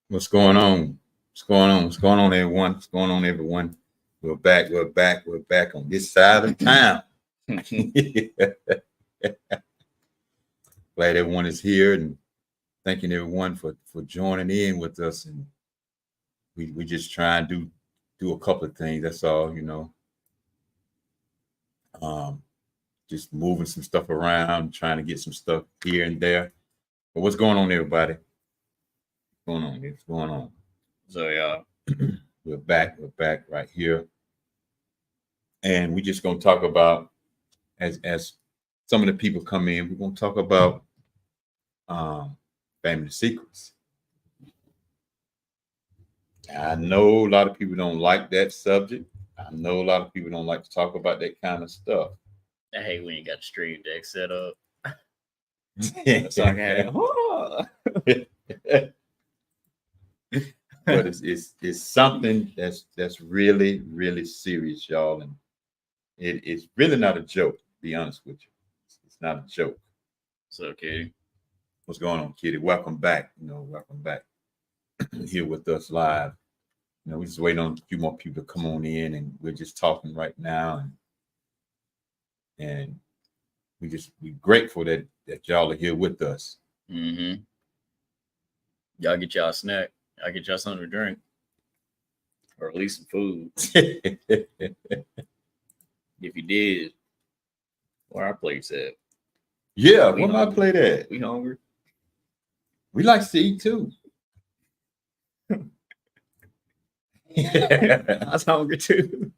What's going on? What's going on? What's going on, everyone? What's going on, everyone? We're back. We're back. We're back on this side of town. Glad everyone is here, and thanking everyone for joining in with us. And we just try and do a couple of things. That's all, just moving some stuff around, trying to get some stuff here and there. But what's going on, everybody? What's going on? What's going on? So yeah, we're back right here, and we're just gonna talk about as some of the people come in. We're gonna talk about family secrets. I know a lot of people don't like that subject. I know a lot of people don't like to talk about that kind of stuff. I hate when you got the stream deck set up. So I can but it's something that's really, really serious, y'all, and it's really not a joke. To be honest with you, it's not a joke. So, Kitty, what's going on, Kitty? Welcome back. Welcome back here with us live. We're just waiting on a few more people to come on in, and we're just talking right now, and we're grateful that y'all are here with us. Mm-hmm. Y'all get y'all a snack. I get y'all something to drink, or at least some food. If you did, where our plates at? Yeah, where my plate at? We hungry? We like to eat too. I was hungry too.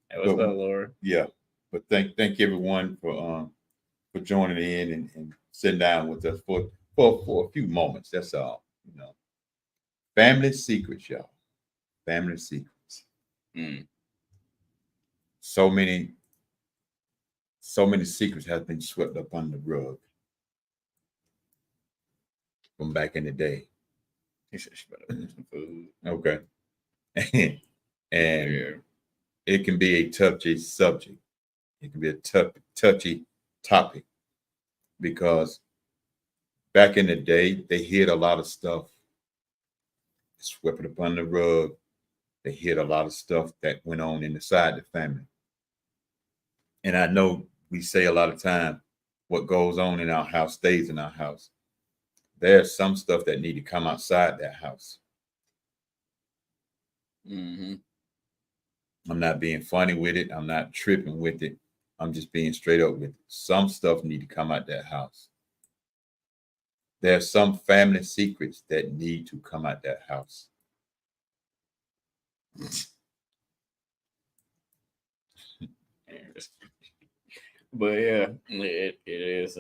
Hey, what's up, Laura? Yeah, but thank everyone for joining in and sitting down with us for a few moments. That's all. Family secrets, y'all. Family secrets. So many secrets have been swept up under the rug from back in the day. He said she better have some food. Okay. And it can be a touchy subject. It can be a touchy topic, because back in the day, they hid a lot of stuff, swept it up under the rug. They hid a lot of stuff that went on inside the family. And I know we say a lot of time, what goes on in our house stays in our house. There's some stuff that need to come outside that house. Mm-hmm. I'm not being funny with it. I'm not tripping with it. I'm just being straight up with it. Some stuff need to come out that house. There's some family secrets that need to come out that house. But yeah, it is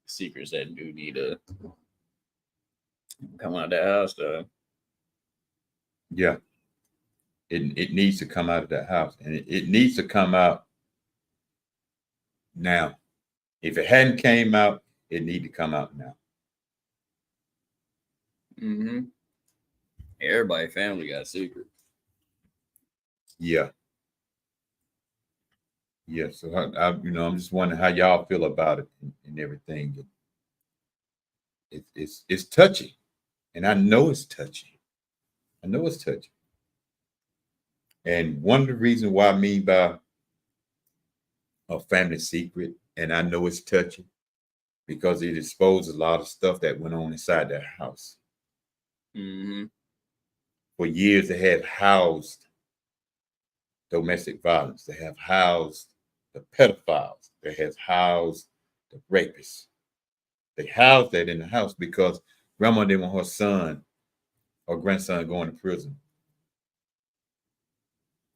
secrets that do need to come out of the house, though. Yeah, it needs to come out of that house, and it needs to come out now. If it hadn't came out, it need to come out now. Mm-hmm. Everybody family got secrets. Yeah. Yeah. So I'm just wondering how y'all feel about it and everything. It's touchy, and I know it's touchy. And one of the reasons why I mean by a family secret, and I know it's touchy, because it exposed a lot of stuff that went on inside their house. Mm-hmm. For years, they have housed domestic violence. They have housed the pedophiles. They have housed the rapists. They housed that in the house because grandma didn't want her son or grandson going to prison.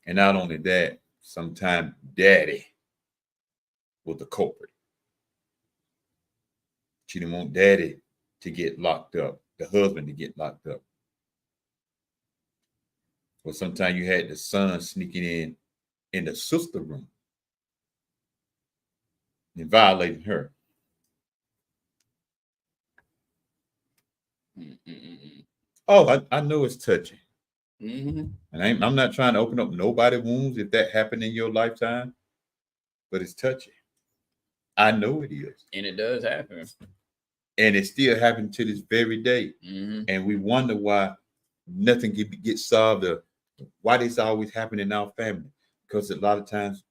And not only that, sometimes daddy was the culprit. She didn't want daddy to get locked up, the husband to get locked up. Or sometimes you had the son sneaking in the sister room and violating her. Mm-hmm. Oh, I know it's touchy. Mm-hmm. And I'm not trying to open up nobody's wounds if that happened in your lifetime, but it's touchy. I know it is. And it does happen. And it still happens to this very day. Mm-hmm. And we wonder why nothing gets solved or why this always happen in our family. Because a lot of times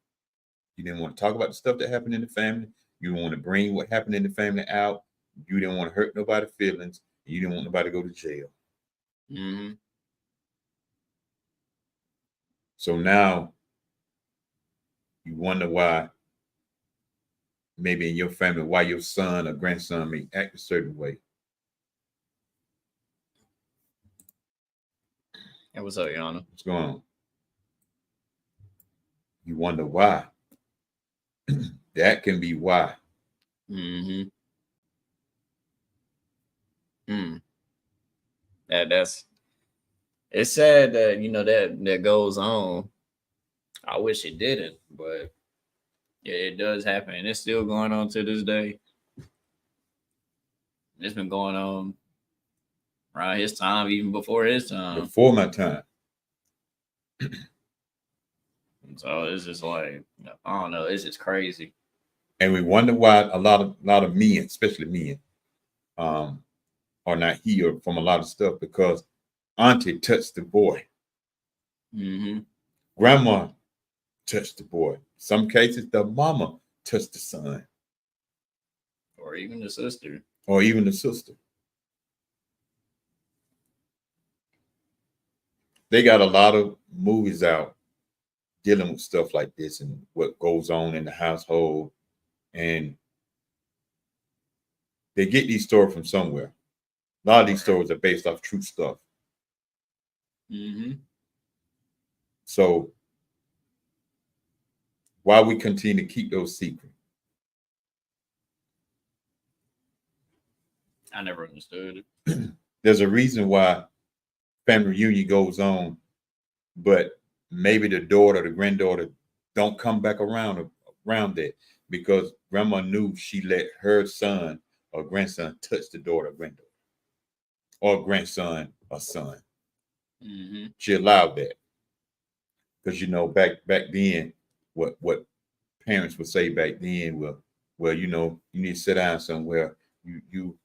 you didn't want to talk about the stuff that happened in the family. You didn't want to bring what happened in the family out. You didn't want to hurt nobody's feelings. You didn't want nobody to go to jail. Mm-hmm. So now you wonder why maybe in your family, why your son or grandson may act a certain way. Hey, what's up, Yana? What's going on? You wonder why. That can be why. Mm-hmm. That's it's sad that that goes on. I wish it didn't, but yeah, it does happen, and it's still going on to this day. It's been going on around his time, even before his time. Before my time. So it's just like, I don't know, it's just crazy. And we wonder why a lot of men, especially men, are not healed from a lot of stuff because auntie touched the boy. Mm-hmm. Grandma touched the boy. Some cases, the mama touched the son. Or even the sister. Or even the sister. They got a lot of movies out dealing with stuff like this and what goes on in the household. And they get these stories from somewhere. A lot of these stories are based off true stuff. Mm-hmm. So why we continue to keep those secrets? I never understood it. There's a reason why family reunion goes on, but maybe the daughter, the granddaughter don't come back around it because grandma knew she let her son or grandson touch the daughter or granddaughter or grandson or son. Mm-hmm. She allowed that because back then what parents would say back then, well you need to sit down somewhere. You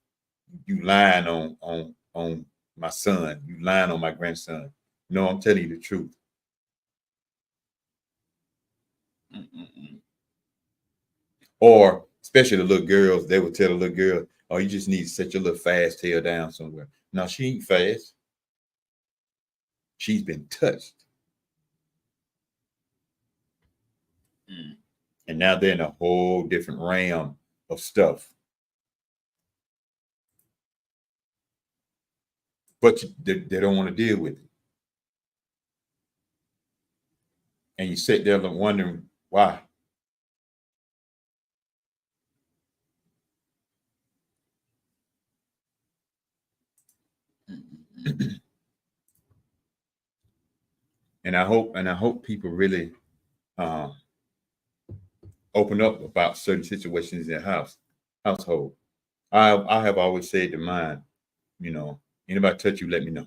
lying on my son. You lying on my grandson. No, I'm telling you the truth. Mm-mm. Or especially the little girls, they would tell the little girl, "Oh, you just need to set your little fast tail down somewhere." No, she ain't fast. She's been touched. Mm. And now they're in a whole different realm of stuff. But they don't want to deal with it. And you sit there wondering why. And I hope people really open up about certain situations in their household. I have always said to mine, anybody touch you, let me know.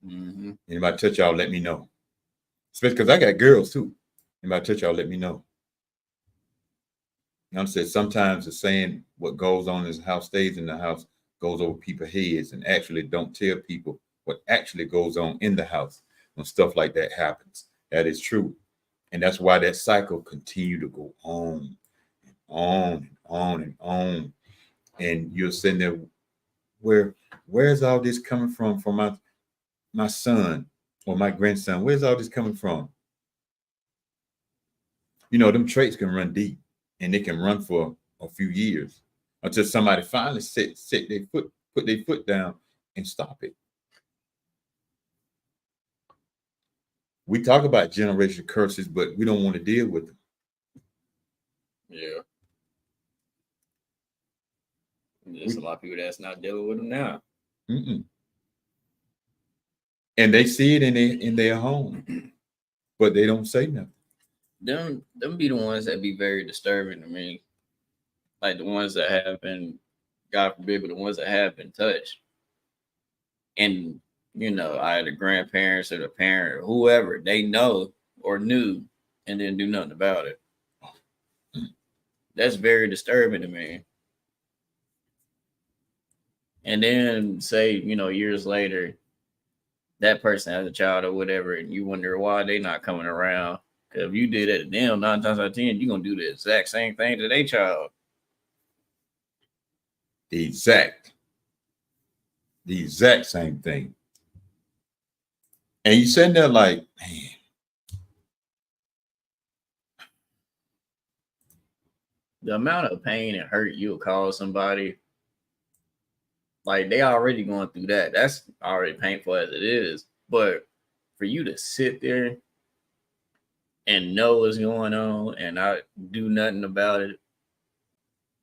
Mm-hmm. Anybody touch y'all, let me know. Especially because I got girls too. Anybody touch y'all, let me know. You understand? Sometimes the saying what goes on in the house stays in the house goes over people's heads and actually don't tell people what actually goes on in the house when stuff like that happens. That is true. And that's why that cycle continue to go on on and on and on. And you're sitting there, where's all this coming from for my son or my grandson? Where's all this coming from? Them traits can run deep and they can run for a few years until somebody finally put their foot down and stop it. We talk about generational curses, but we don't want to deal with them. Yeah. There's a lot of people that's not dealing with them now. Mm-mm. And they see it in their home, but they don't say nothing. Them be the ones that be very disturbing to me. Like the ones that have been, God forbid, but the ones that have been touched. And either grandparents or the parent or whoever, they know or knew and didn't do nothing about it. That's very disturbing to me. And then say, years later, that person has a child or whatever, and you wonder why they not coming around. Because if you did it to them, 9 times out of 10, you're going to do the exact same thing to their child. The exact same thing. And you sitting there like, man. The amount of pain and hurt you'll cause somebody, like they already going through that. That's already painful as it is. But for you to sit there and know what's going on and not do nothing about it,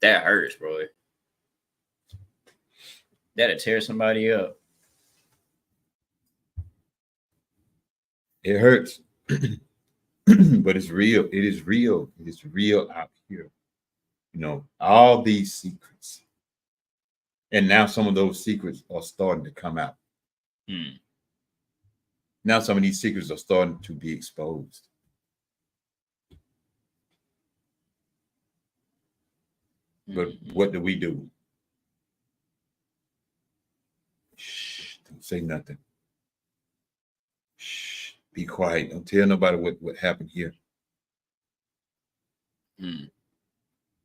that hurts, bro. That'll tear somebody up. It hurts. But it's real. It is real. It is real out here. All these secrets. And now some of those secrets are starting to come out. Now some of these secrets are starting to be exposed. But what do we do? Shh, don't say nothing. Shh, be quiet. Don't tell nobody what happened here. And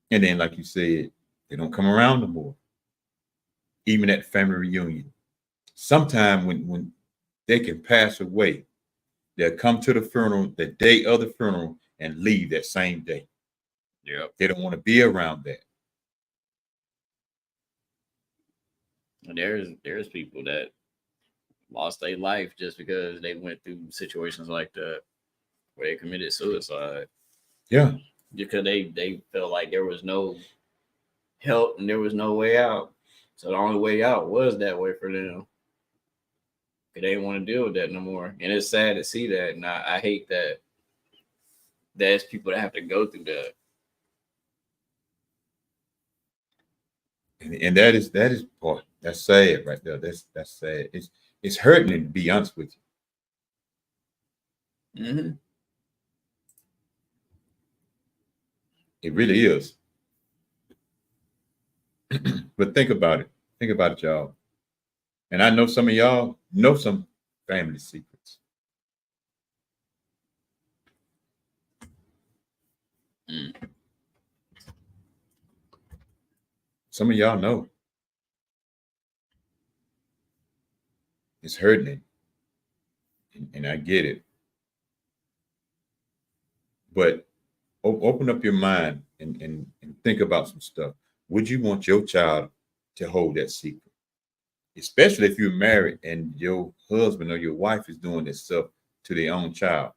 then, like you said, they don't come around no more. Even at family reunion. Sometime when they can pass away, they'll come to the funeral, the day of the funeral, and leave that same day. Yeah. They don't want to be around that. There's people that lost their life just because they went through situations like that where they committed suicide. Yeah. Because they felt like there was no help and there was no way out. So the only way out was that way for them. They didn't want to deal with that no more. And it's sad to see that. And I hate that there's people that have to go through that. And that is part. That's sad right there. That's sad. It's hurting, to be honest with you. Mm-hmm. It really is. But think about it. Think about it, y'all. And I know some of y'all know some family secrets. Some of y'all know. It's hurting. And I get it. But open up your mind and think about some stuff. Would you want your child to hold that secret? Especially if you're married and your husband or your wife is doing this stuff to their own child.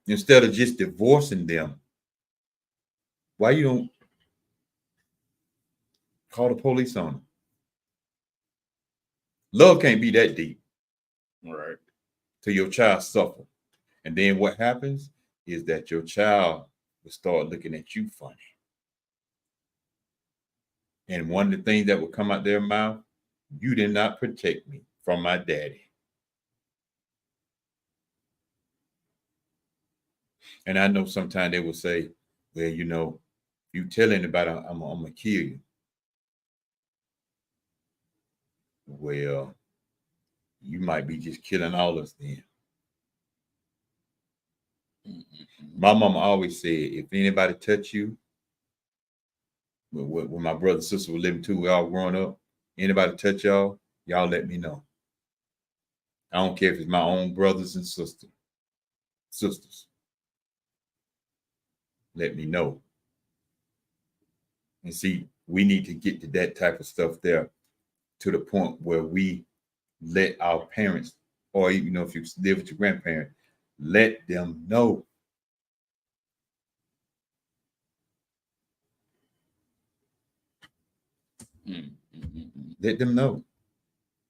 Instead of just divorcing them, why you don't call the police on them? Love can't be that deep. Right. Till your child suffer. And then what happens is that your child will start looking at you funny. And one of the things that will come out their mouth, you did not protect me from my daddy. And I know sometimes they will say, well, you tell anybody I'm going to kill you. Well, you might be just killing all us then. My mama always said, if anybody touch you, when my brother and sister were living too, we all growing up, anybody touch y'all, y'all let me know. I don't care if it's my own brothers and sisters. Let me know. And see, we need to get to that type of stuff there, to the point where we let our parents, or even if you live with your grandparent, let them know. Let them know.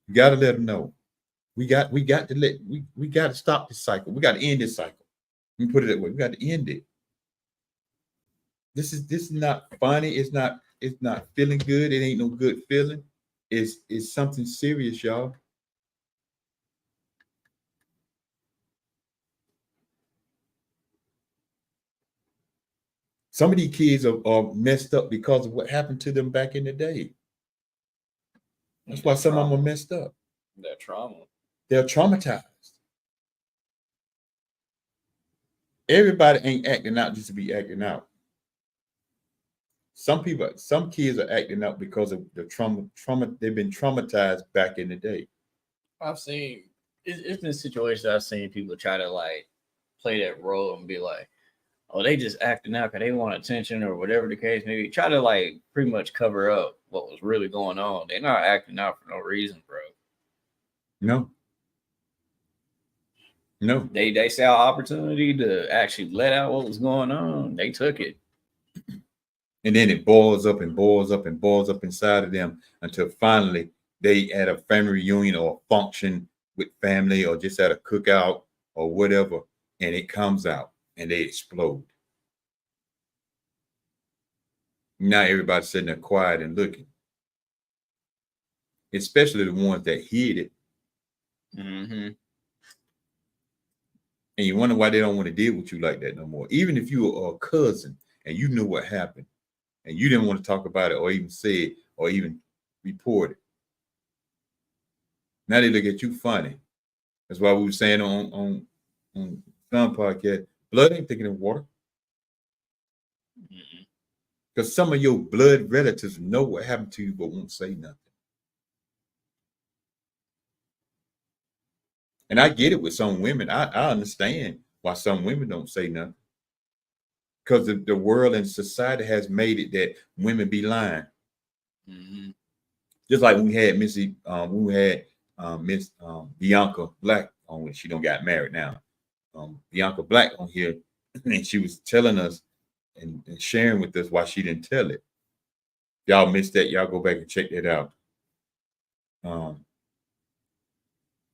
You got to let them know. We got to stop this cycle. We got to end this cycle. Let me put it that way. We got to end it. This is not funny. It's not feeling good. It ain't no good feeling. It's something serious, y'all. Some of these kids are messed up because of what happened to them back in the day. That's why some of them are messed up. That trauma. They're traumatized. Everybody ain't acting out just to be acting out. Some kids are acting out because of the trauma. They've been traumatized back in the day. I've seen it's been situations I've seen people try to like play that role and be like, oh, they just acting out because they want attention or whatever the case may be. Try to like pretty much cover up what was really going on. They're not acting out for no reason, bro. No. They saw an opportunity to actually let out what was going on. They took it. And then it boils up and boils up and boils up inside of them until finally they at a family reunion or a function with family or just at a cookout or whatever, and it comes out and they explode. Now everybody's sitting there quiet and looking. Especially the ones that hid it. Mm-hmm. And you wonder why they don't want to deal with you like that no more. Even if you were a cousin and you knew what happened and you didn't want to talk about it or even say it or even report it. Now they look at you funny. That's why we were saying on some podcast, blood ain't thicker than water. Because some of your blood relatives know what happened to you but won't say nothing. And I get it with some women. I understand why some women don't say nothing. Because the world and society has made it that women be lying. Mm-hmm. Just like we had Miss Bianca Black on when she don't got married now. Bianca Black on here, and she was telling us and sharing with us why she didn't tell it. Y'all missed that. Y'all go back and check that out.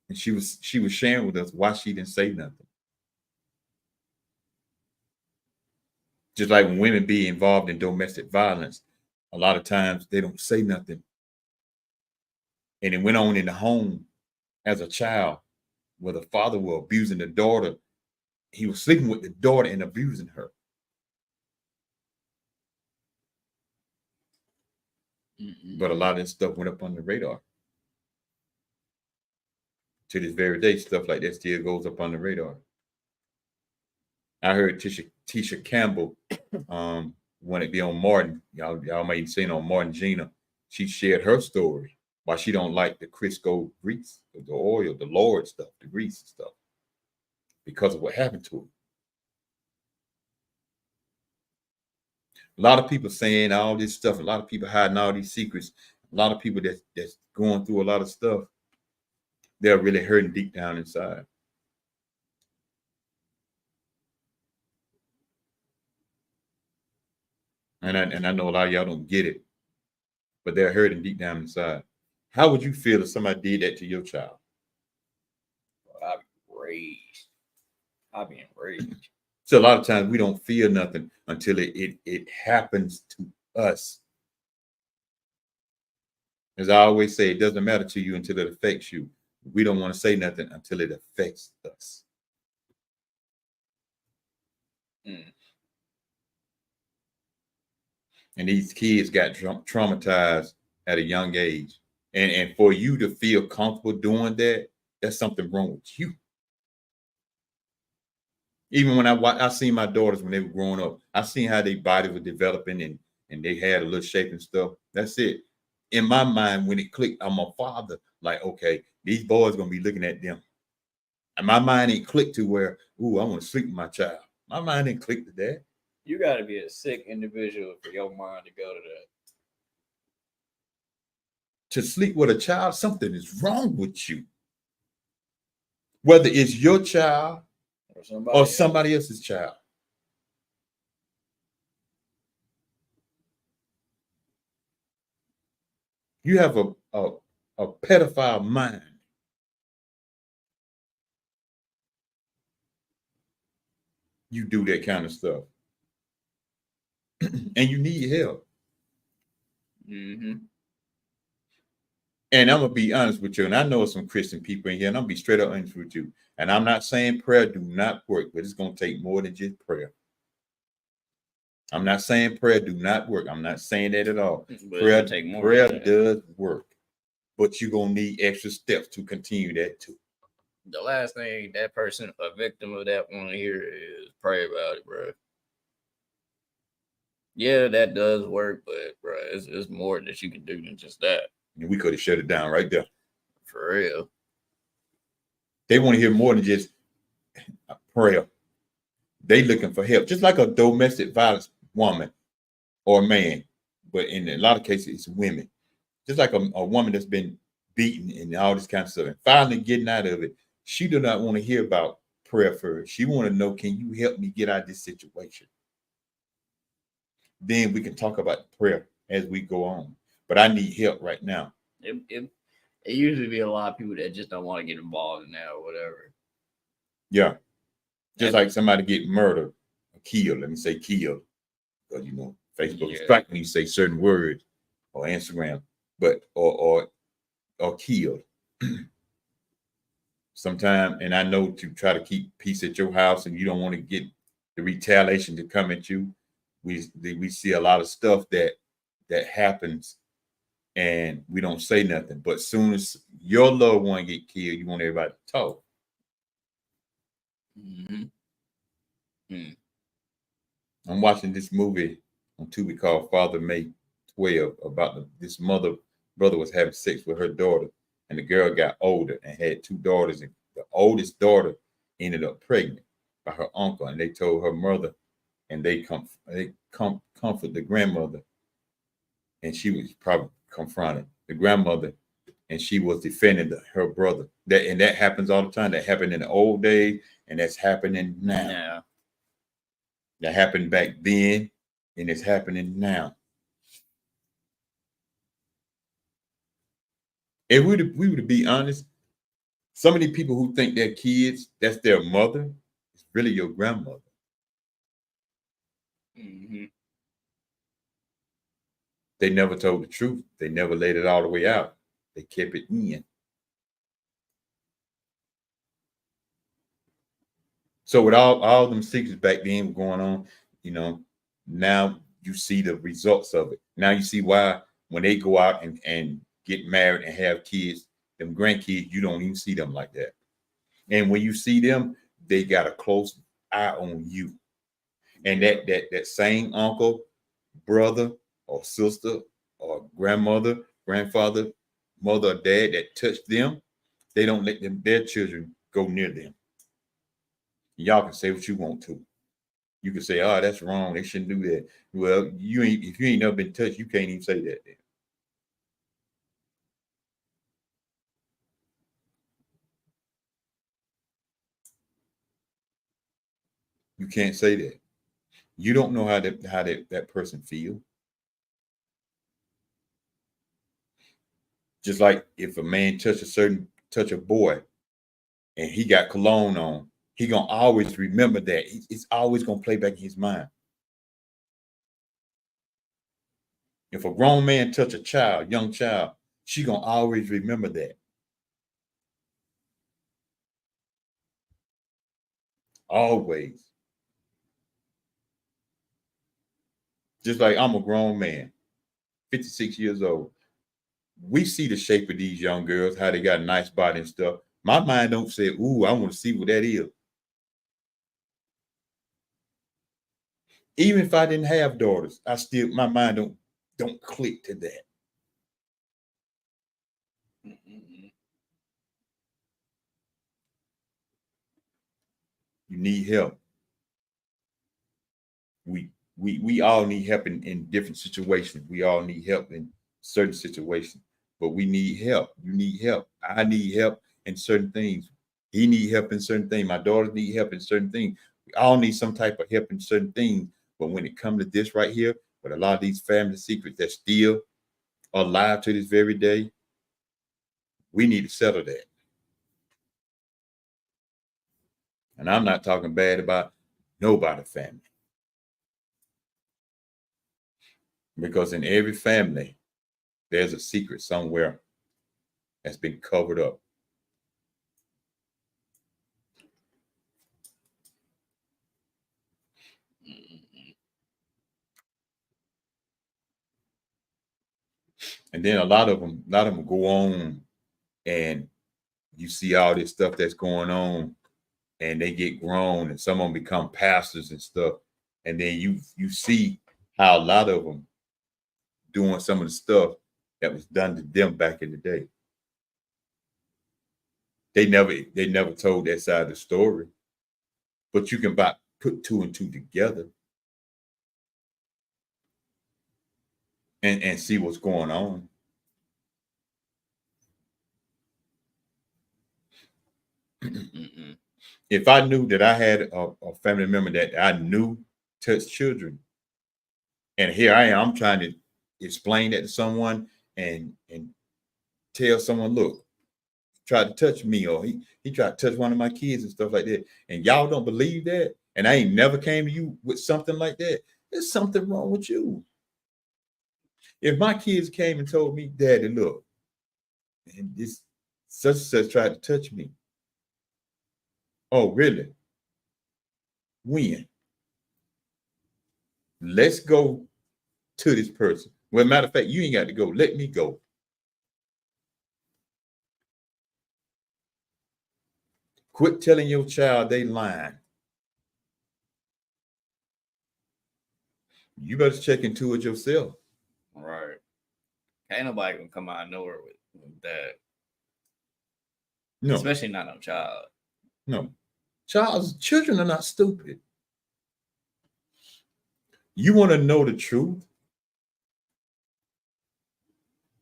And she was sharing with us why she didn't say nothing. Just like when women be involved in domestic violence, a lot of times they don't say nothing. And it went on in the home as a child where the father was abusing the daughter. He was sleeping with the daughter and abusing her. Mm-hmm. But a lot of this stuff went up on the radar. To this very day, stuff like that still goes up on the radar. I heard Tisha Campbell when it be on Martin. Y'all may have seen on Martin Gina. She shared her story why she don't like the Crisco grease, the oil, the Lord stuff, the grease and stuff, because of what happened to her. A lot of people saying all this stuff. A lot of people hiding all these secrets. A lot of people that's going through a lot of stuff. They're really hurting deep down inside. And I know a lot of y'all don't get it, but they're hurting deep down inside. How would you feel if somebody did that to your child? I'd be enraged. I'd be enraged. So a lot of times we don't feel nothing until it happens to us. As I always say, it doesn't matter to you until it affects you. We don't want to say nothing until it affects us. And these kids got traumatized at a young age. And for you to feel comfortable doing that, that's something wrong with you. Even when I seen my daughters when they were growing up, I seen how their body was developing and they had a little shape and stuff. That's it. In my mind, when it clicked, I'm a father. Like, okay, these boys gonna be looking at them. And my mind ain't clicked to where, ooh, I want to sleep with my child. My mind ain't clicked to that. You got to be a sick individual for your mind to go to that. To sleep with a child, something is wrong with you. Whether it's your child or somebody else's child. You have a pedophile mind. You do that kind of stuff. And you need help. Mm-hmm. And I'm going to be honest with you. And I know some Christian people in here, and I'm going to be straight up honest with you. And I'm not saying prayer do not work, but it's going to take more than just prayer. I'm not saying prayer do not work. I'm not saying that at all. Prayer does work. But you're going to need extra steps to continue that too. The last thing that person, a victim of that, want to hear is pray about it, bro. Yeah, that does work, but bro, it's more that you can do than just that. And we could have shut it down right there. For real. They want to hear more than just prayer. They looking for help, just like a domestic violence woman or man, but in a lot of cases, it's women. Just like a woman that's been beaten and all this kind of stuff, and finally getting out of it, she do not want to hear about prayer first. She want to know, can you help me get out of this situation? Then we can talk about prayer as we go on. But I need help right now. It usually be a lot of people that just don't want to get involved in that or whatever. Yeah. Just like somebody get murdered or killed. Let me say killed. Because, you know, Facebook is strike when you say certain words, or Instagram, but or killed. Sometimes, and I know to try to keep peace at your house and you don't want to get the retaliation to come at you. We see a lot of stuff that happens and we don't say nothing. But as soon as your loved one get killed, you want everybody to talk. Mm-hmm. Mm. I'm watching this movie on Tubi called Father May 12 about this brother was having sex with her daughter, and the girl got older and had two daughters, and the oldest daughter ended up pregnant by her uncle, and they told her mother, and they comfort the grandmother, and she was probably confronted the grandmother, and she was defending her brother. That happens all the time. That happened in the old days, and that's happening now. Yeah. That happened back then, and it's happening now. If we were to be honest, some of the people who think their kids, that's their mother, it's really your grandmother. Mm-hmm. They never told the truth. They never laid it all the way out. They kept it in. So with all them secrets back then going on, you know, now you see the results of it. Now you see why when they go out and get married and have kids, them grandkids, you don't even see them like that. And when you see them, they got a close eye on you. And that same uncle, brother, or sister, or grandmother, grandfather, mother, or dad that touched them, they don't let their children go near them. Y'all can say what you want to. You can say, "Oh, that's wrong. They shouldn't do that." Well, if you ain't never been touched, you can't even say that then. You can't say that. You don't know how that person feel. Just like if a man touch a boy and he got cologne on, he gonna always remember that. It's always gonna play back in his mind. If a grown man touch a child, young child, she gonna always remember that. Always. Just like I'm a grown man, 56 years old. We see the shape of these young girls, how they got a nice body and stuff. My mind don't say, ooh, I want to see what that is. Even if I didn't have daughters, I still my mind don't click to that. Mm-mm. You need help. We all need help in different situations. We all need help in certain situations, but we need help. You need help. I need help in certain things. He need help in certain things. My daughters need help in certain things. We all need some type of help in certain things. But when it comes to this right here, with a lot of these family secrets that still are alive to this very day, we need to settle that. And I'm not talking bad about nobody family. Because in every family, there's a secret somewhere that's been covered up. Mm-mm. And then a lot of them go on, and you see all this stuff that's going on, and they get grown, and some of them become pastors and stuff. And then you see how a lot of them doing some of the stuff that was done to them back in the day. They never told that side of the story, but you can put two and two together and see what's going on. Mm-mm. If I knew that I had a family member that I knew touched children, and here I am, I'm trying to explain that to someone and tell someone, look, tried to touch me, or he tried to touch one of my kids and stuff like that, and y'all don't believe that, and I ain't never came to you with something like that, there's something wrong with you. If my kids came and told me, Daddy, look, and this such and such tried to touch me. Oh, really? When? Let's go to this person. Well, matter of fact, you ain't got to go. Let me go. Quit telling your child they lying. You better check into it yourself. Right. Ain't nobody gonna come out of nowhere with that. No, Especially not no child. no. Children are not stupid. You want to know the truth?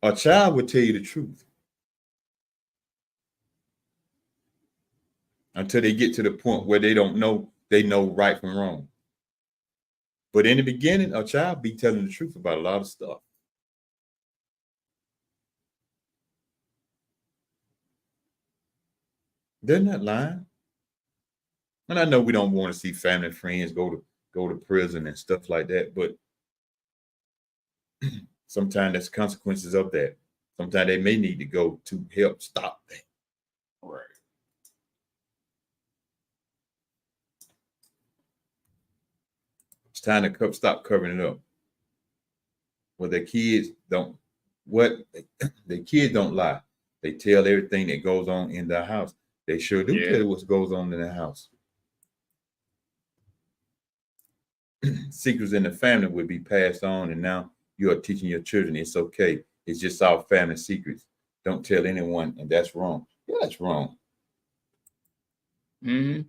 A child would tell you the truth until they get to the point where they don't know, they know right from wrong. But in the beginning, a child be telling the truth about a lot of stuff. They're not lying. And I know we don't want to see family and friends go to prison and stuff like that, but sometimes there's consequences of that. Sometimes they may need to go to help stop that. Right. It's time to stop covering it up. Well, their kids don't. What their kids don't lie. They tell everything that goes on in their house. They sure do Yeah. tell you what goes on in their house. Secrets in the family would be passed on, and now you are teaching your children it's okay. It's just our family secrets. Don't tell anyone, and that's wrong. Yeah, that's wrong. Mm-hmm.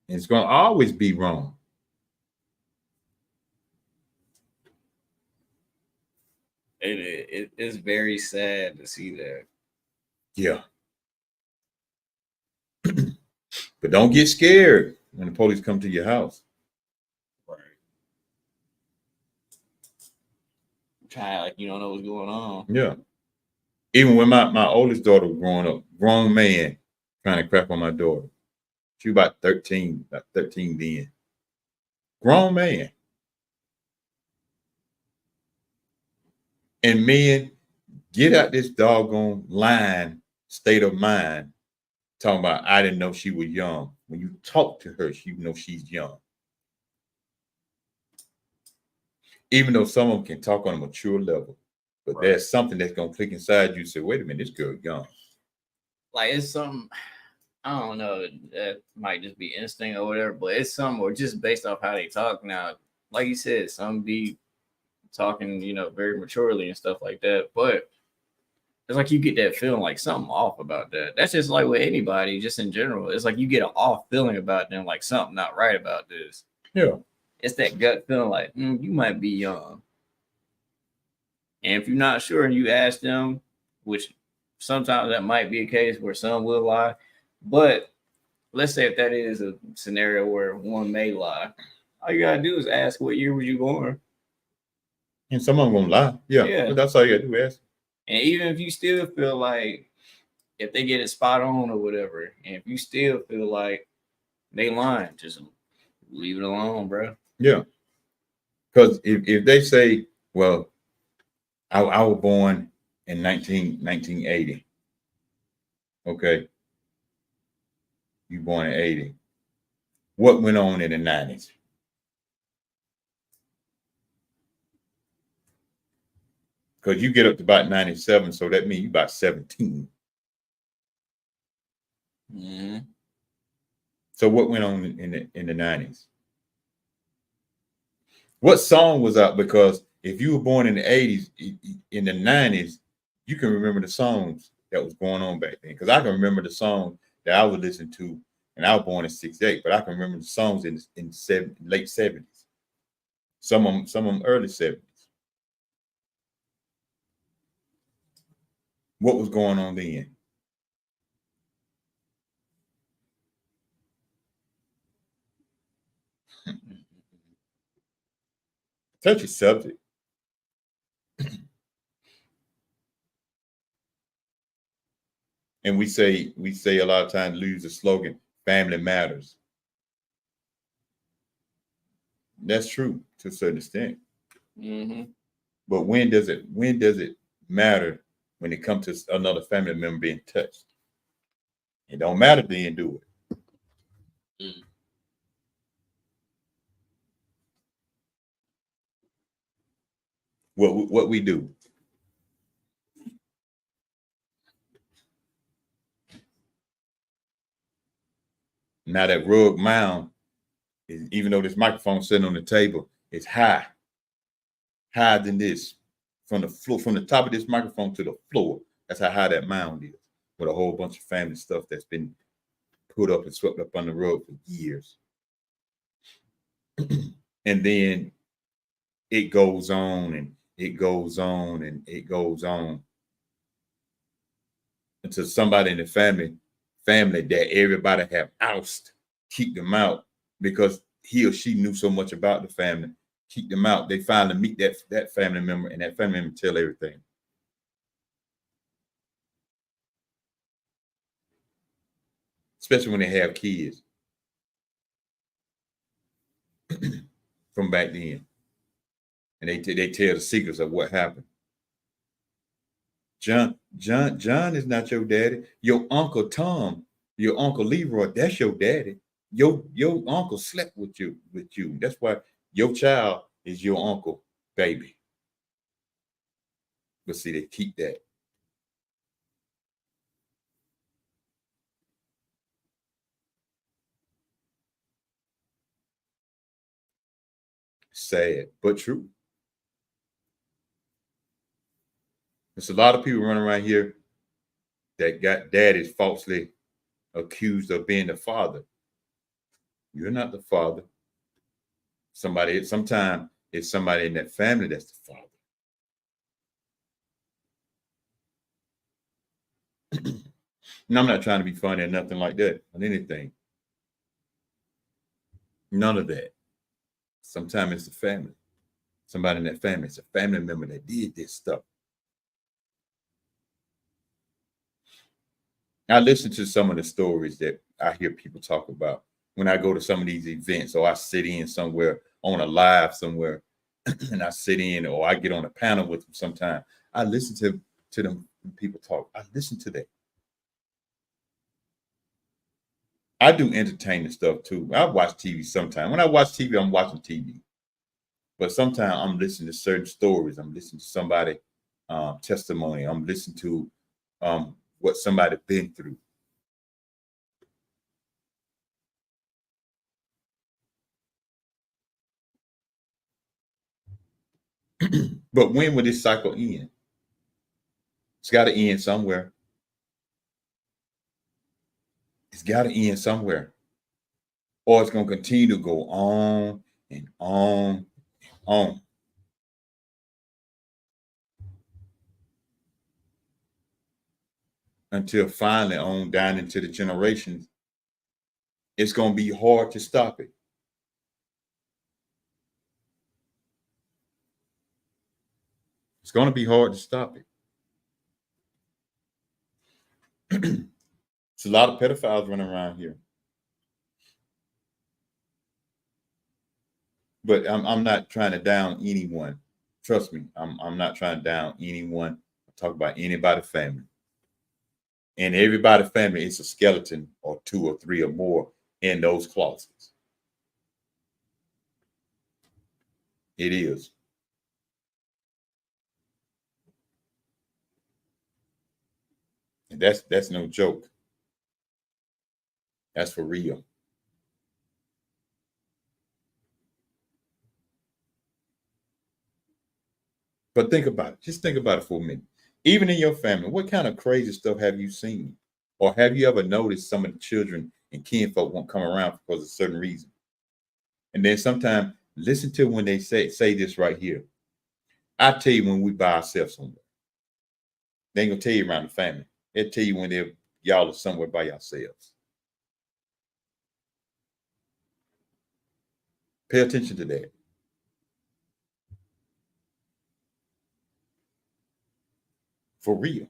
It's going to always be wrong. It is very sad to see that. Yeah. But don't get scared when the police come to your house. Right. Try like you don't know what's going on. Yeah. Even when my oldest daughter was growing up, grown man trying to crap on my daughter. She was about 13 then. Grown man. And men, get out this doggone line state of mind talking about I didn't know she was young. When you talk to her, you know she's young. Even though some of them can talk on a mature level, but Right. there's something that's gonna click inside you. Say, wait a minute, this girl young. Like it's something I don't know. That might just be instinct or whatever, but it's something or just based off how they talk now. like you said, some be talking, very maturely and stuff like that. But it's like you get that feeling like something off about that. That's just like with anybody, just in general. It's like you get an off feeling about them, like something not right about this. Yeah. It's that gut feeling like you might be young. And if you're not sure and you ask them, which sometimes that might be a case where some will lie, but let's say if that is a scenario where one may lie, all you gotta do is ask what year were you born? And some of them gonna lie. Yeah. Yeah. But that's all you gotta do, ask. And even if you still feel like if they get it spot on or whatever, and if you still feel like they lying, just leave it alone, bro. Yeah. Because if they say, well, I was born in 1980. Okay. You born in 80. What went on in the 90s? Because you get up to about 97, so that means you about 17. Mm-hmm. So what went on in the 90s? What song was out? Because if you were born in the 80s, in the 90s, you can remember the songs that was going on back then. Because I can remember the song that I would listen to, and I was born in '68, but I can remember the songs in late 70s. Some of them early 70s. What was going on then? Touchy subject. And we say a lot of times, use the slogan, family matters. That's true to a certain extent. Mm-hmm. But when does it matter when it comes to another family member being touched? It don't matter then, do it. What we do. Now that rug mound is, even though this microphone sitting on the table, it's higher than this. From the floor, from the top of this microphone to the floor. That's how high that mound is. With a whole bunch of family stuff that's been put up and swept up on the road for years. And then it goes on and it goes on and it goes on until somebody in the family that everybody have ousted, keep them out because he or she knew so much about the family, keep them out. They finally meet that family member, and that family member tell everything. Especially when they have kids from back then, and they tell the secrets of what happened. John is not your daddy. Your uncle Tom, your uncle Leroy, that's your daddy. Your uncle slept with you. That's why your child is your uncle, baby. But see, they keep that. Sad, but true. There's a lot of people running around here that got daddies falsely accused of being the father. You're not the father. Sometimes it's somebody in that family that's the father. And I'm not trying to be funny or nothing like that on anything. None of that. Sometimes it's the family. Somebody in that family. It's a family member that did this stuff. I listen to some of the stories that I hear people talk about when I go to some of these events, or I sit in somewhere on a live somewhere, and I sit in, or I get on a panel with them sometime. I listen to them people talk. I listen to that. I do entertaining stuff too. I watch TV sometimes. When I watch TV, I'm watching TV. But sometimes I'm listening to certain stories. I'm listening to somebody testimony. I'm listening to what somebody been through. But when will this cycle end? It's got to end somewhere. It's got to end somewhere. Or it's going to continue to go on and on and on. Until finally on down into the generations, it's going to be hard to stop it. It's going to be hard to stop it. It's a lot of pedophiles running around here. But I'm not trying to down anyone. Trust me, I'm not trying to down anyone. I talk about anybody's family. And everybody's family is a skeleton or two or three or more in those closets. It is. And that's no joke. That's for real. But think about it. Just think about it for a minute. Even in your family, what kind of crazy stuff have you seen? Or have you ever noticed some of the children and kinfolk won't come around because of a certain reason? And then sometimes listen to when they say this right here. I tell you when we by ourselves somewhere. They ain't gonna tell you around the family. They'll tell you when y'all are somewhere by yourselves. Pay attention to that. For real.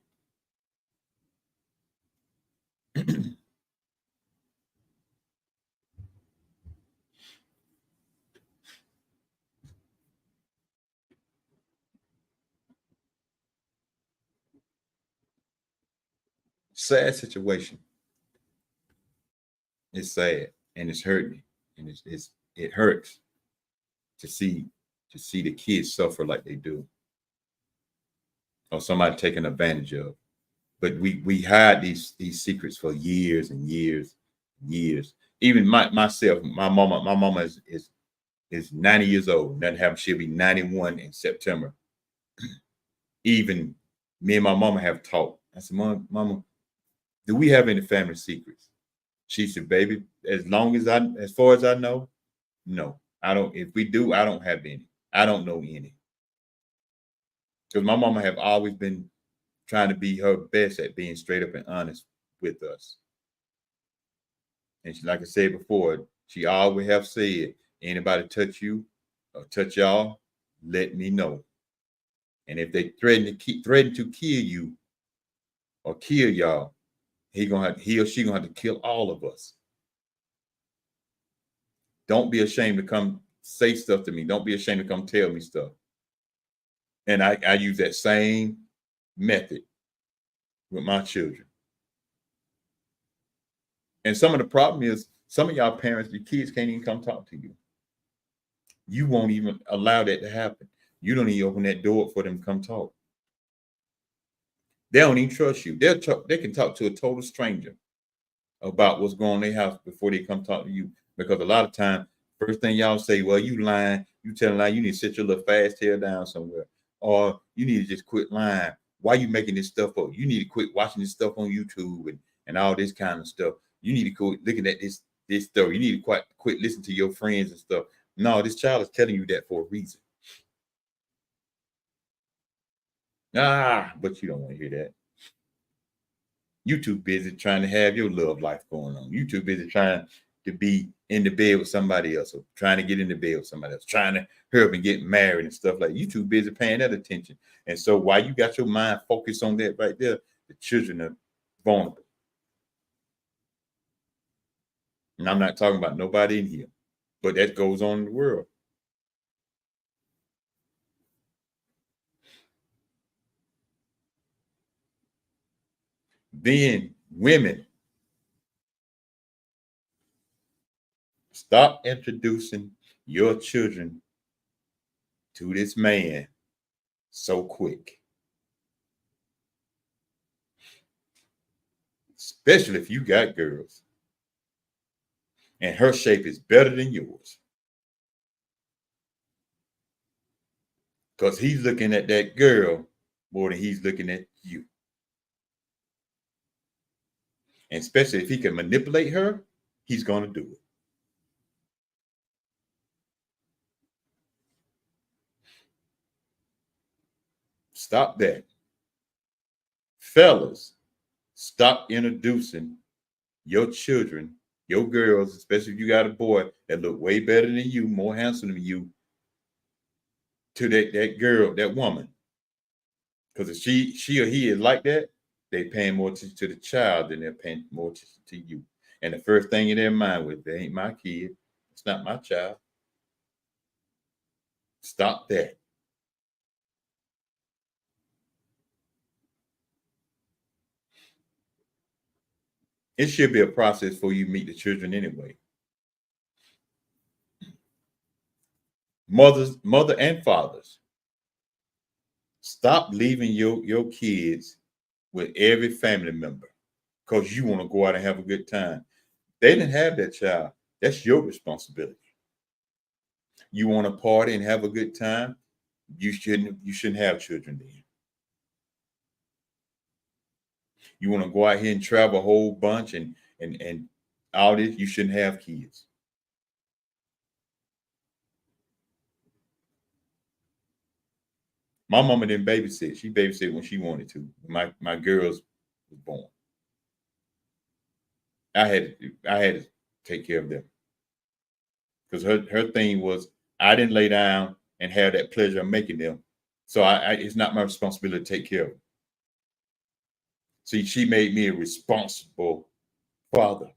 Sad situation. It's sad and it's hurting, and it hurts to see the kids suffer like they do, or somebody taking advantage of. But we hide these secrets for years and years and years. Even myself, my mama is 90 years old. Nothing happened. She'll be 91 in September. Even me and my mama have talked. I said, Mama, do we have any family secrets? She said, baby, as far as I know, no. I don't. If we do, I don't have any. I don't know any. Because my mama have always been trying to be her best at being straight up and honest with us. And she, like I said before, she always have said, anybody touch you or touch y'all, let me know. And if they threaten to kill you or kill y'all, he or she gonna have to kill all of us. Don't be ashamed to come say stuff to me. Don't be ashamed to come tell me stuff. And I use that same method with my children. And some of the problem is some of y'all parents, your kids can't even come talk to you. You won't even allow that to happen. You don't even open that door for them to come talk. They don't even trust you. They can talk to a total stranger about what's going on in their house before they come talk to you. Because a lot of time, first thing y'all say, well, you lying, you telling lie, you need to sit your little fast tail down somewhere. Or you need to just quit lying. Why you making this stuff up? You need to quit watching this stuff on YouTube and all this kind of stuff. You need to quit looking at this stuff. You need to quit listening to your friends and stuff. No, this child is telling you that for a reason. But you don't want to hear that. You too busy trying to have your love life going on. You too busy trying to be in the bed with somebody else, or trying to get in the bed with somebody else, trying to hurry up and get married and stuff like that. You too busy paying that attention. And so while you got your mind focused on that right there, the children are vulnerable. And I'm not talking about nobody in here, but that goes on in the world. Then women, stop introducing your children to this man so quick. Especially if you got girls and her shape is better than yours. Because he's looking at that girl more than he's looking at you. And especially if he can manipulate her, he's going to do it. Stop that. Fellas, stop introducing your children, your girls, especially if you got a boy that look way better than you, more handsome than you, to that girl, that woman. Because if she or he is like that, they paying more attention to the child than they're paying more attention to you. And the first thing in their mind was, they ain't my kid. It's not my child. Stop that. It should be a process for you to meet the children anyway. Mother and fathers, stop leaving your kids with every family member because you want to go out and have a good time. They didn't have that child. That's your responsibility. You want to party and have a good time, you shouldn't have children then. You want to go out here and travel a whole bunch and all this, you shouldn't have kids. My mama didn't babysit. She babysit when she wanted to. My girls was born. I had to take care of them. Because her thing was, I didn't lay down and have that pleasure of making them. So it's not my responsibility to take care of them. See, she made me a responsible father.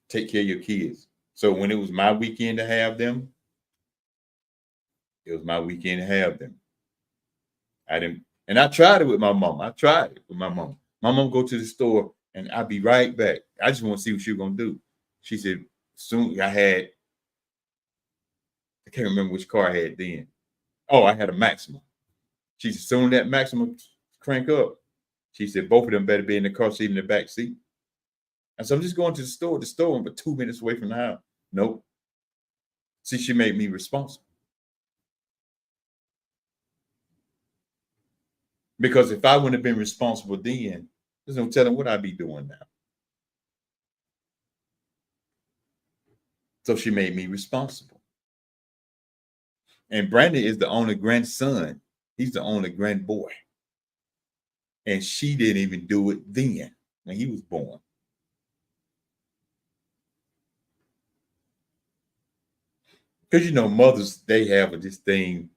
Take care of your kids. So when it was my weekend to have them, it was my weekend to have them. And I tried it with my mom. I tried it with my mom. My mom go to the store and I'd be right back. I just want to see what she was gonna do. She said, soon I can't remember which car I had then. Oh, I had a Maxima. She said, soon that Maxima crank up, she said, both of them better be in the car seat in the back seat. And so I'm just going to the store but 2 minutes away from the house. Nope. See, she made me responsible. Because if I wouldn't have been responsible then, there's no telling what I'd be doing now. So she made me responsible. And Brandon is the only grandson. He's the only grandboy. And she didn't even do it then when he was born. Because, mothers, they have this thing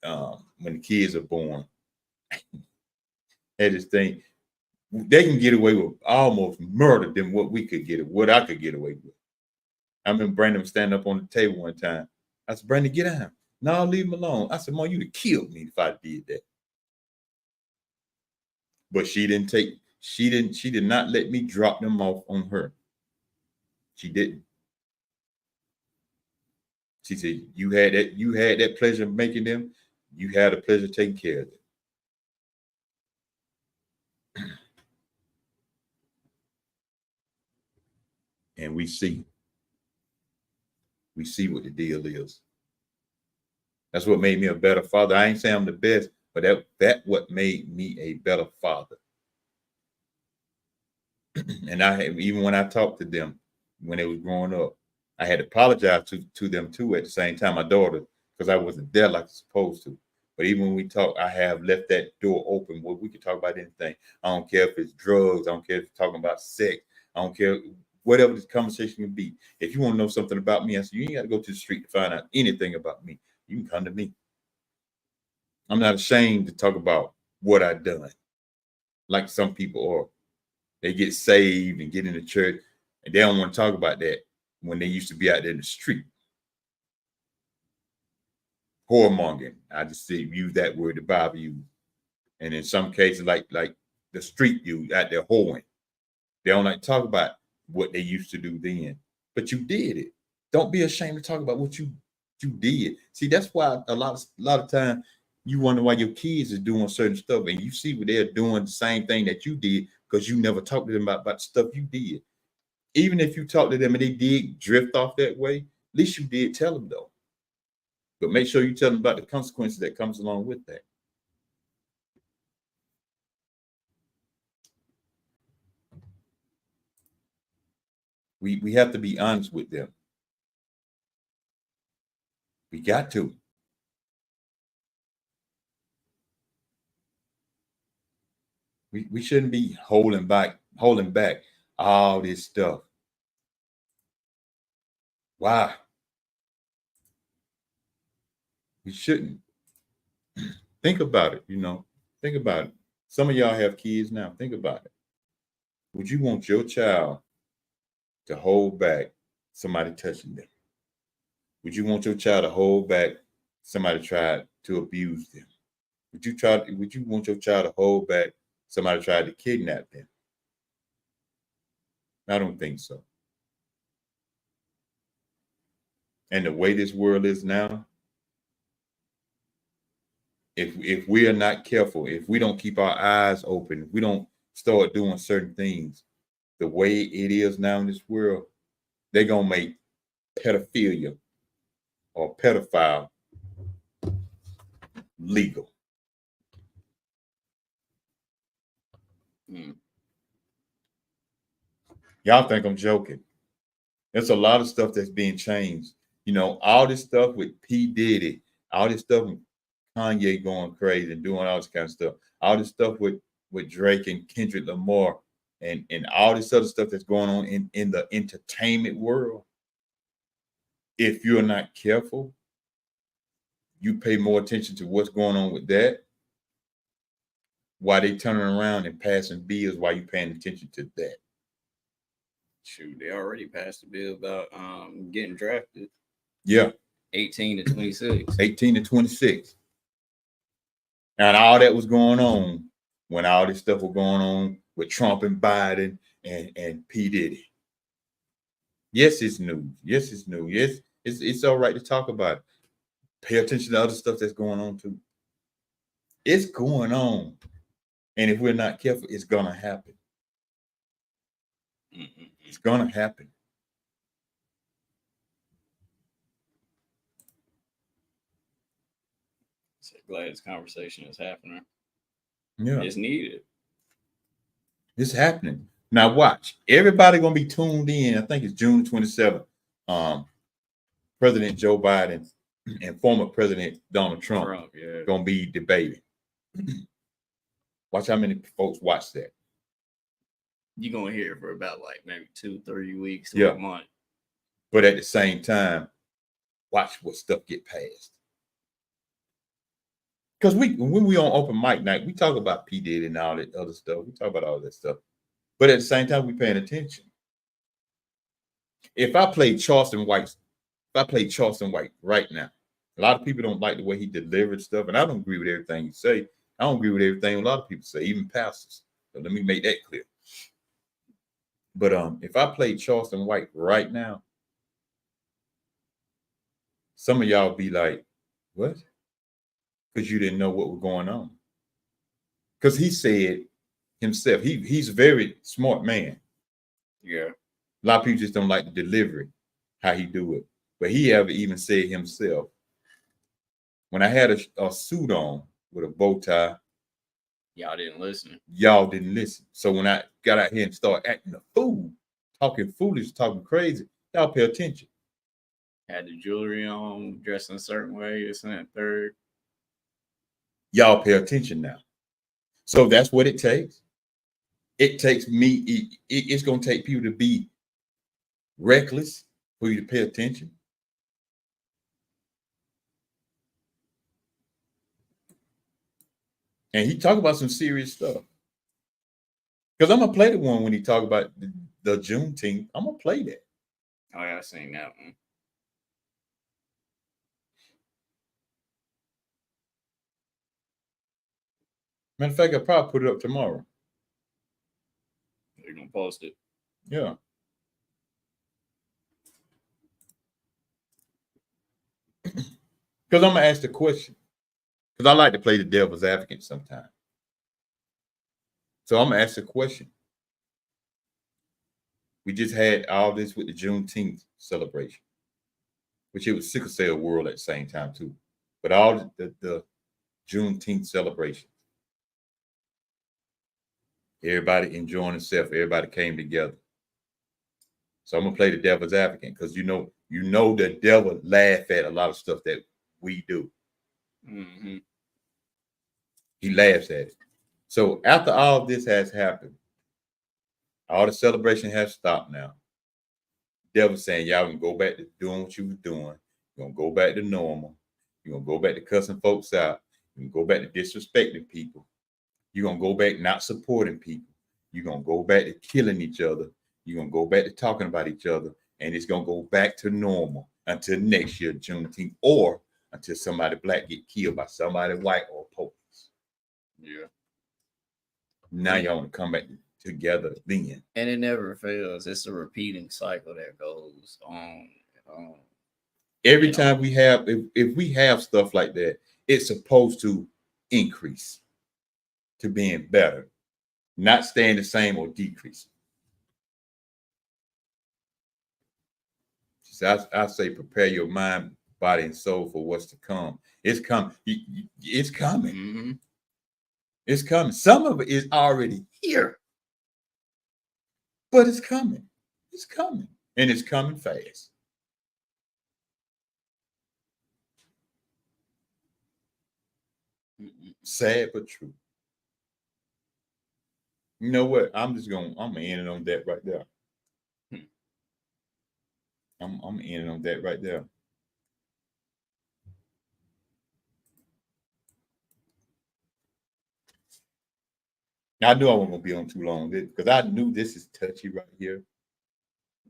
when the kids are born. They this thing, they can get away with almost murder than what I could get away with. I remember Brandon was standing up on the table one time. I said, Brandon, get down. No, leave him alone. I said, Mom, you'd have killed me if I did that. But she did not let me drop them off on her. She didn't. She said, you had that pleasure of making them, you had a pleasure taking care of them. And we see what the deal is. That's what made me a better father. I ain't saying I'm the best, but that what made me a better father. And even when I talked to them when they was growing up, I had to apologize to them too at the same time, my daughter, because I wasn't there like I was supposed to. But even when we talk, I have left that door open where we can talk about anything. I don't care if it's drugs. I don't care if it's talking about sex. I don't care whatever this conversation can be. If you want to know something about me, I said, you ain't got to go to the street to find out anything about me. You can come to me. I'm not ashamed to talk about what I've done, like some people are. They get saved and get in the church, and they don't want to talk about that when they used to be out there in the street. Whoremongering. I just use that word the Bible used. And in some cases, like the street you out there whoring. They don't like to talk about what they used to do then. But you did it. Don't be ashamed to talk about what you did. See, that's why a lot of time you wonder why your kids are doing certain stuff, and you see what they're doing the same thing that you did because you never talked to them about the stuff you did. Even if you talk to them and they did drift off that way, at least you did tell them though. But make sure you tell them about the consequences that comes along with that. We have to be honest with them. We got to. We shouldn't be holding back all this stuff. Why? We shouldn't. Think about it, Think about it. Some of y'all have kids now. Think about it. Would you want your child to hold back somebody touching them? Would you want your child to hold back somebody tried to abuse them? Would you want your child to hold back somebody tried to kidnap them? I don't think so. And the way this world is now, if we are not careful, if we don't keep our eyes open, if we don't start doing certain things, the way it is now in this world, they're gonna make pedophilia or pedophile legal. Y'all think I'm joking? There's a lot of stuff that's being changed. All this stuff with P. Diddy, all this stuff with Kanye going crazy and doing all this kind of stuff, all this stuff with Drake and Kendrick Lamar and all this other stuff that's going on in the entertainment world. If you're not careful, you pay more attention to what's going on with that, while they turning around and passing bills while you paying attention to that. Shoot, they already passed a bill about getting drafted. Yeah. 18 to 26. 18 to 26. And all that was going on when all this stuff was going on with Trump and Biden and P. Diddy. Yes, it's news. Yes, it's new. Yes, it's all right to talk about it. Pay attention to other stuff that's going on too. It's going on. And if we're not careful, it's going to happen. It's going to happen. So glad this conversation is happening. Yeah. It's needed. It's happening. Now watch. Everybody going to be tuned in. I think it's June 27th. President Joe Biden and former President Donald Trump going to be debating. Watch how many folks watch that. You're going to hear it for about like maybe 2-3 weeks to a month. But at the same time, watch what stuff get passed. Because when we on open mic night, we talk about P. Diddy and all that other stuff. We talk about all that stuff. But at the same time, we paying attention. If I play Charleston White right now, a lot of people don't like the way he delivered stuff, and I don't agree with everything he say. I don't agree with everything a lot of people say, even pastors. So let me make that clear. But if I play Charleston White right now, some of y'all be like, what? Because you didn't know what was going on. Because he said himself, he's a very smart man. Yeah. A lot of people just don't like the delivery, how he do it. But he ever even said himself, when I had a suit on with a bow tie, y'all didn't listen. So when I got out here and started acting a fool, talking foolish, talking crazy, y'all pay attention. Had the jewelry on, dressed in a certain way, this and that third. Y'all pay attention now. So that's what it takes. It takes me, it's going to take people to be reckless for you to pay attention. And he talk about some serious stuff. Because I'm going to play the one when he talk about the Juneteenth. I'm going to play that. Oh, yeah, I seen that one. Matter of fact, I'll probably put it up tomorrow. You're going to post it? Yeah. Because I'm going to ask the question. Because I like to play the devil's advocate sometimes. So I'm going to ask the question. We just had all this with the Juneteenth celebration. which it was sickle cell world at the same time too. But all the Juneteenth celebration, everybody enjoying themselves, everybody came together. So I'm gonna play the devil's advocate because you know the devil laugh at a lot of stuff that we do. Mm-hmm. He laughs at it. So after all this has happened, all the celebration has stopped now. Devil saying y'all can go back to doing what you was doing. You're gonna go back to normal. You're gonna go back to cussing folks out. You can go back to disrespecting people. You're gonna go back not supporting people. You're gonna go back to killing each other. You're gonna go back to talking about each other, and it's gonna go back to normal until next year, Juneteenth, or until somebody black get killed by somebody white or police. Yeah. Now y'all want to come back together then. And it never fails. It's a repeating cycle that goes on and on. Every time we have, if we have stuff like that, it's supposed to increase to being better, not staying the same or decreasing. So I say prepare your mind, body, and soul for what's to come. It's coming. It's coming. Mm-hmm. It's coming. Some of it is already here, but it's coming. It's coming, and it's coming fast. Sad but true. You know what? I'm gonna end it on that right there. I'm ending on that right there. I knew I wasn't gonna be on too long because I knew this is touchy right here.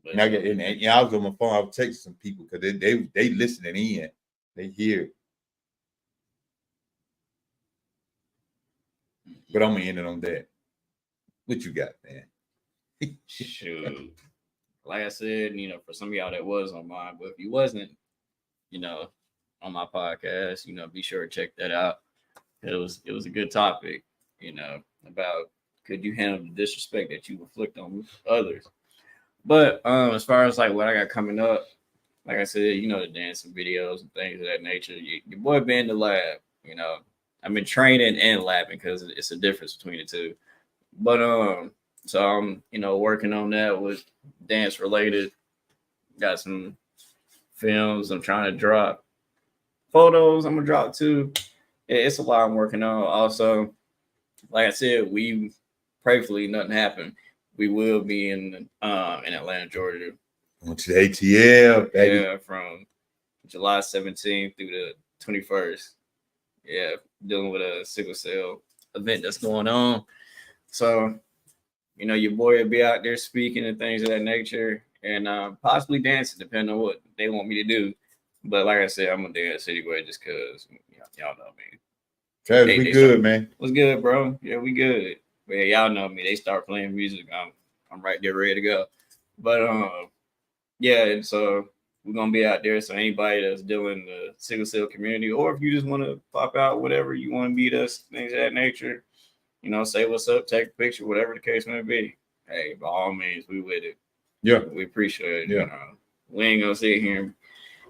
And I was on my phone. I was texting some people because they listening in. They hear. But I'm gonna end it on that. What you got, man? Shoot. Like I said, for some of y'all that was on mine, but if you wasn't, on my podcast, be sure to check that out. It was a good topic, about could you handle the disrespect that you inflict on others. But as far as like what I got coming up, like I said, the dancing videos and things of that nature. Your boy been in the lab, I've been training and labbing because it's a difference between the two. But so I'm working on that with dance related. Got some films I'm trying to drop. Photos I'm gonna drop too. It's a lot I'm working on. Also, like I said, we prayerfully nothing happened. We will be in Atlanta, Georgia. On to the ATL, baby. Yeah, from July 17th through the 21st. Yeah, dealing with a sickle cell event that's going on. So, your boy will be out there speaking and things of that nature, and possibly dancing, depending on what they want me to do. But like I said, I'm gonna dance anyway, just cause y'all know me. Travis, we good, man. What's good, bro? Yeah, we good. But yeah, y'all know me. They start playing music, I'm right there ready to go. But yeah, and so we're gonna be out there. So anybody that's dealing the sickle cell community, or if you just want to pop out, whatever you want to meet us, things of that nature, say what's up, take a picture, whatever the case may be. Hey, by all means, we with it. Yeah, we appreciate it. Yeah. We ain't gonna sit here and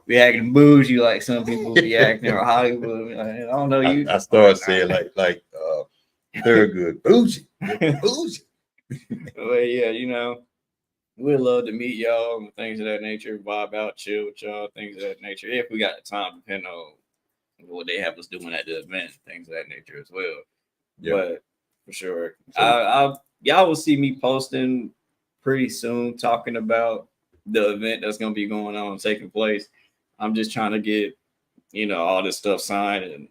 be acting bougie like some people be acting or Hollywood. I don't know you. I started saying like Thurgood, bougie. Well, yeah, we'd love to meet y'all and things of that nature, vibe out, chill with y'all, things of that nature. If we got the time, depending on what they have us doing at the event, things of that nature as well. Yeah. But for sure, y'all will see me posting pretty soon talking about the event that's gonna be going on, taking place. I'm just trying to get, all this stuff signed and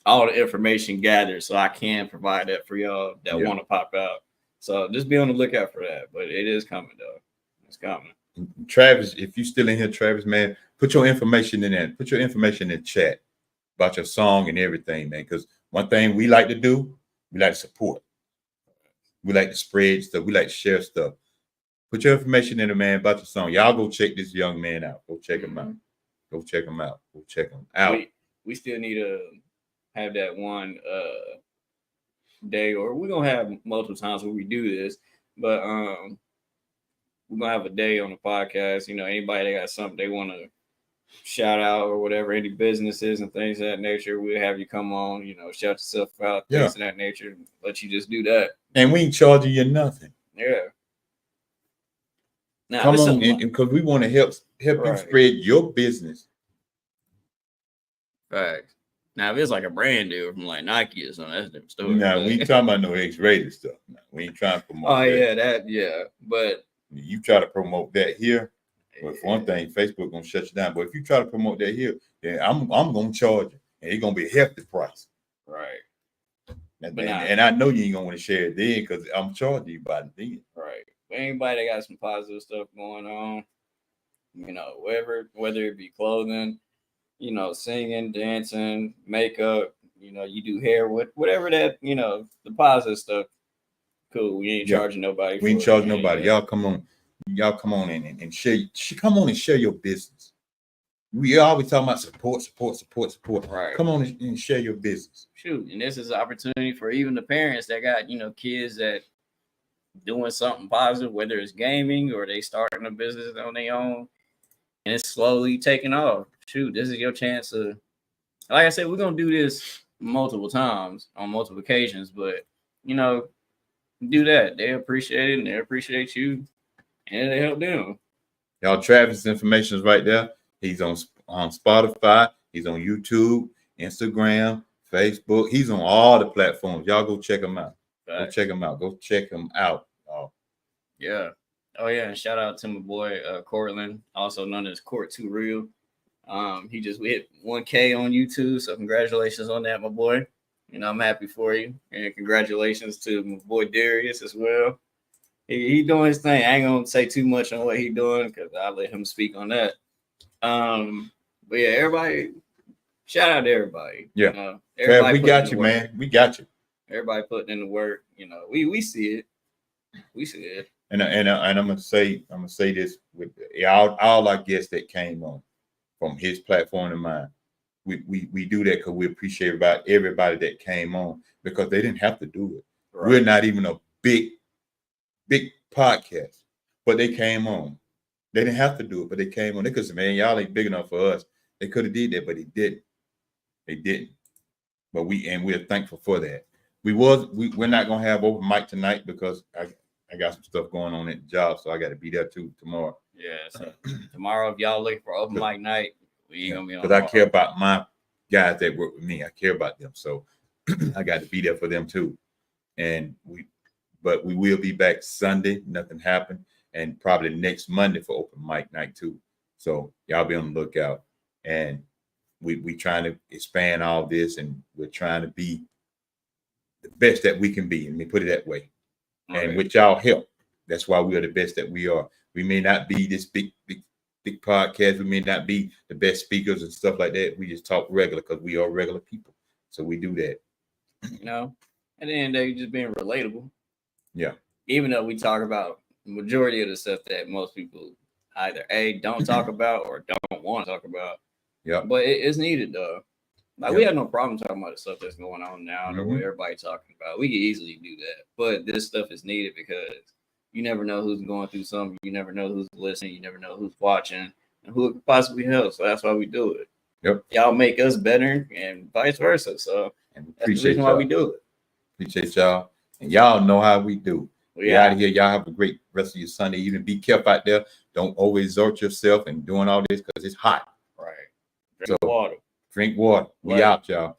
all the information gathered so I can provide that for y'all that want to pop out. So just be on the lookout for that. But it is coming, though. It's coming. Travis, if you still in here, Travis, man, put your information in there. Put your information in chat about your song and everything, man. Because one thing we like to do, we like to support. We like to spread stuff. We like to share stuff. Put your information in there, man, about your song. Y'all go check this young man out. Go check him out. Go check him out. Go check him out. We still need to have that one day, or we're gonna have multiple times where we do this, but we're gonna have a day on the podcast. Anybody that got something they want to shout out or whatever, any businesses and things of that nature, we'll have you come on, shout yourself out, things of that nature, let you just do that. And we ain't charging you nothing. Yeah. Now, come on, because we want to help you spread your business. Facts. Now, if it's like a brand deal from like Nike or something, that's a different story. No, we ain't talking about no X-rated stuff. No, we ain't trying to promote that. But you try to promote that here, but for one thing, Facebook gonna shut you down. But if you try to promote that here, then I'm gonna charge you, and it's gonna be a hefty price. Right. And I know you ain't gonna want to share it then because I'm charging you by the then. Right. But anybody that got some positive stuff going on, whether it be clothing, singing, dancing, makeup, you do hair, whatever that, the positive stuff. Cool. We ain't charging nobody. We ain't charging nobody. Y'all come on and share. Come on and share your business. We always talking about support. Right. Come on and share your business. Shoot, and this is an opportunity for even the parents that got kids that doing something positive, whether it's gaming or they starting a business on their own, and it's slowly taking off. Shoot, this is your chance to, like I said, we're gonna do this multiple times on multiple occasions, but do that. They appreciate it and they appreciate you, and they help them. Y'all, Travis' information is right there. He's on Spotify. He's on YouTube, Instagram, Facebook. He's on all the platforms. Y'all go check him out. Right. Go check him out. Go check him out. Yeah. Oh yeah, and shout out to my boy Cortland, also known as Court 2 Real. We hit 1K on YouTube, so congratulations on that, my boy. I'm happy for you, and congratulations to my boy Darius as well. He doing his thing. I ain't gonna say too much on what he doing because I'll let him speak on that. But yeah, everybody, shout out to everybody. Yeah, everybody, we got you, man. We got you. Everybody putting in the work. We see it. We see it. And I'm gonna say this with all our guests that came on from his platform and mine. We do that because we appreciate about everybody that came on because they didn't have to do it. Right. We're not even a big podcast, but they came on. They didn't have to do it, but they came on. They could say, man, y'all ain't big enough for us. They could have did that, but they didn't. They didn't. But we're thankful for that. We're not gonna have open mic tonight because I got some stuff going on at the job, so I got to be there too tomorrow. Yeah, so tomorrow if y'all looking for open mic night, we ain't gonna be on. Because I care about my guys that work with me. I care about them, so I got to be there for them too. But we will be back Sunday. Nothing happened, and probably next Monday for open mic night too. So y'all be on the lookout. And we trying to expand all this, and we're trying to be the best that we can be. Let me put it that way. And with y'all help, that's why we are the best that we are. We may not be this big podcast. We may not be the best speakers and stuff like that. We just talk regular because we are regular people. So we do that. At the end of the day, just being relatable. Yeah. Even though we talk about the majority of the stuff that most people either don't talk about or don't want to talk about. Yeah. But it's needed though. We have no problem talking about the stuff that's going on now and what everybody's talking about. We can easily do that. But this stuff is needed because you never know who's going through something. You never know who's listening. You never know who's watching and who it could possibly help. So that's why we do it. Yep. Y'all make us better and vice versa. So that's the reason why we do it. Appreciate y'all. And y'all know how we do. We out of here. Y'all have a great rest of your Sunday. Even be careful out there. Don't overexert yourself and doing all this because it's hot. Right. Drink water. Drink water. We out, y'all.